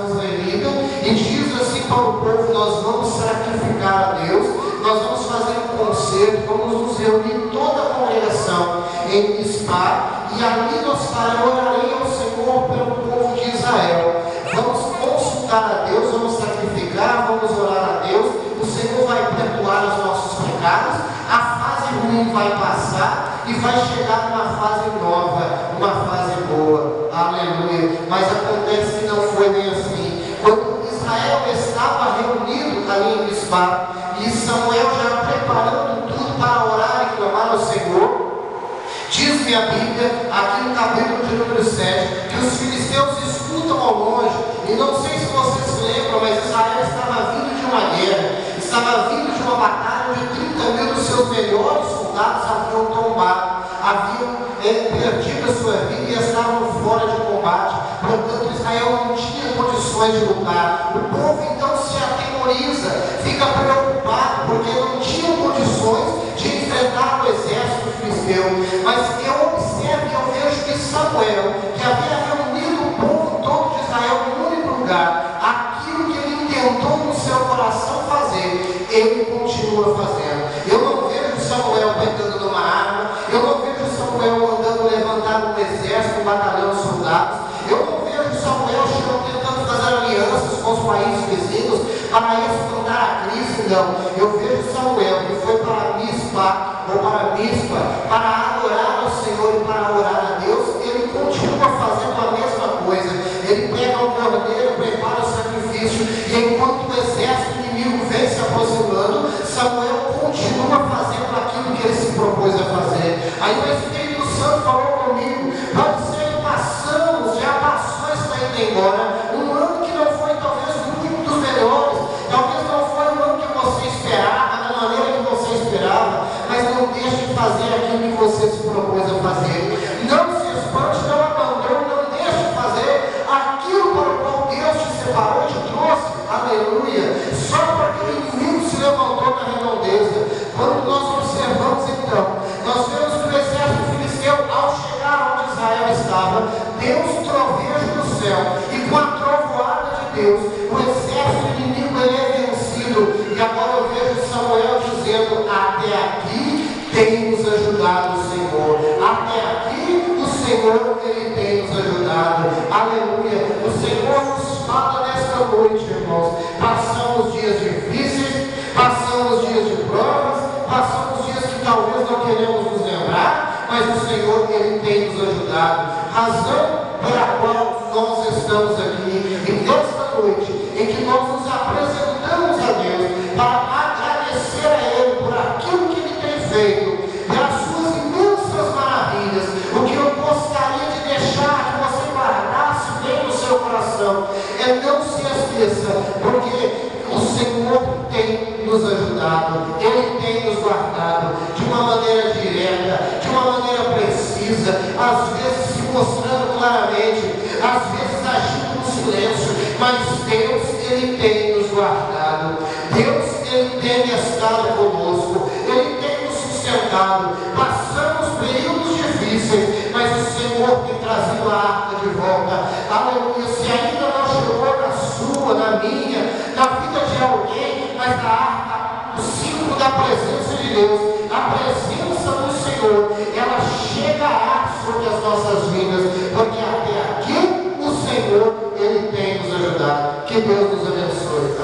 israelita, e diz assim para o povo: nós vamos sacrificar a Deus, nós vamos fazer um concerto, vamos nos reunir toda a congregação em Mispá, e ali eu orarei ao Senhor pelo povo de Israel. Vamos consultar a Deus, vamos sacrificar, vamos orar a Deus, o Senhor vai perdoar os nossos pecados, a fase ruim vai passar e vai chegar uma fase nova, uma fase boa. Aleluia. Mas acontece que não foi nem assim. Quando Israel estava reunido ali em Mispá, e Samuel já preparando tudo para orar e clamar ao Senhor, diz-me a Bíblia, aqui no capítulo de número 7, que os filisteus escutam ao longe, e não sei se vocês se lembram, mas Israel estava vindo de uma guerra, estava vindo de uma batalha onde 30.000 dos seus melhores soldados haviam tombado, haviam perdido a sua vida e estavam fora de combate. Portanto, Israel não tinha condições de lutar. O povo então se atemoriza, fica preocupado, porque não tinham condições de enfrentar o exército filisteu. Mas eu observo e eu vejo que Samuel, que havia reunido o povo todo de Israel em um único lugar, aquilo que ele tentou no seu coração fazer, ele continua fazendo. Eu não vejo Samuel pegando numa arma, eu não vejo Samuel mandando levantar um exército, um batalhão de soldados, eu não vejo Samuel tentando fazer alianças com os países vizinhos para espantar a crise, não. Eu vejo Samuel que foi para Mispa, ou para Mispa, para adorar ao Senhor e para orar a Deus. Ele continua fazendo a mesma coisa. Ele pega o cordeiro, prepara o sacrifício, e enquanto o exército inimigo vem se aproximando, Samuel continua fazendo aquilo que ele se propôs a fazer. Aí o Espírito Santo falou comigo: pode ser que passamos, já passou, está indo embora, um ano que não foi talvez muito dos melhores, talvez não foi o ano que você esperava, da maneira que você esperava, mas não deixe de fazer aquilo que você se propôs a fazer. Não se espante, não abandone, não deixe de fazer aquilo para o qual Deus te separou e te trouxe. Aleluia. Só porque o inimigo se levantou na redondeza. Quando nós observamos então, nós vemos que o exército filisteu, ao chegar onde Israel estava, Deus troveja no céu, e com a trovoada de Deus, o exército inimigo ele é vencido. E agora eu vejo Samuel dizendo: até aqui tem nos ajudado o Senhor, até aqui o Senhor ele tem nos ajudado. Aleluia. O Senhor nos fala nesta noite, irmãos. Passamos dias difíceis, passamos dias de provas, passamos dias que talvez não queremos nos lembrar, mas o Senhor ele tem nos ajudado. Razão pela qual nós estamos aqui, e nesta noite em que nós nos apresentamos a Deus para agradecer a Ele por aquilo que Ele tem feito, pelas suas imensas maravilhas. O que eu gostaria de deixar que você guardasse bem no seu coração é: não se esqueça, porque o Senhor tem nos ajudado, Ele tem nos guardado de uma maneira direta, de uma maneira precisa, às vezes se mostrando claramente, às vezes agindo no silêncio, mas Deus ele tem nos guardado, Deus ele tem estado conosco, Ele tem nos sustentado. Passamos períodos difíceis, mas o Senhor tem trazido a arca de volta. Aleluia. Se ainda não chegou na sua, na minha, na vida de alguém, mas na arca, o símbolo da presença de Deus, a presença do Senhor, ela chegará sobre as nossas vidas, porque até aqui o Senhor ele tem nos ajudado. Que Deus nos abençoe.